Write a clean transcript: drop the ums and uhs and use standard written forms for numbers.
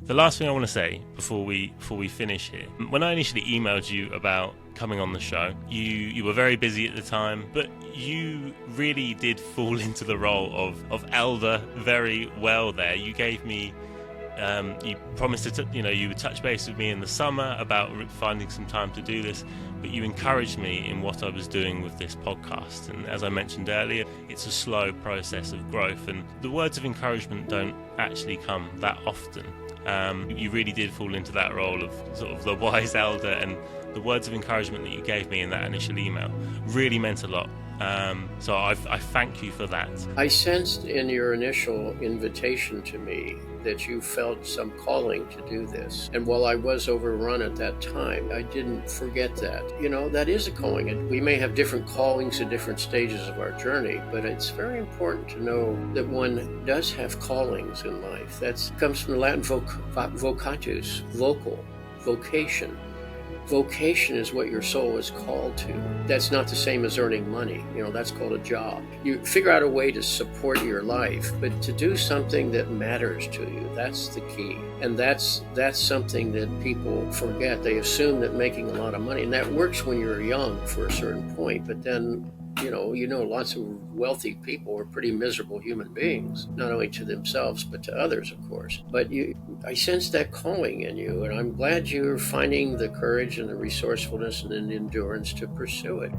The last thing I want to say before we finish here, when I initially emailed you about coming on the show, you were very busy at the time, but you really did fall into the role of elder very well there. You gave me you promised to you would touch base with me in the summer about finding some time to do this, but you encouraged me in what I was doing with this podcast. And as I mentioned earlier, it's a slow process of growth, and the words of encouragement don't actually come that often. You really did fall into that role of sort of the wise elder, and the words of encouragement that you gave me in that initial email really meant a lot. So I thank you for that. I sensed in your initial invitation to me that you felt some calling to do this. And while I was overrun at that time, I didn't forget that. That is a calling. And we may have different callings at different stages of our journey, but it's very important to know that one does have callings in life. That comes from the Latin vocatus, vocal, vocation. Vocation is what your soul is called to. That's not the same as earning money. That's called a job. You figure out a way to support your life, but to do something that matters to you, that's the key. And that's something that people forget. They assume that making a lot of money, and that works when you're young for a certain point, but then lots of wealthy people are pretty miserable human beings, not only to themselves, but to others, of course. But I sense that calling in you, and I'm glad you're finding the courage and the resourcefulness and the endurance to pursue it.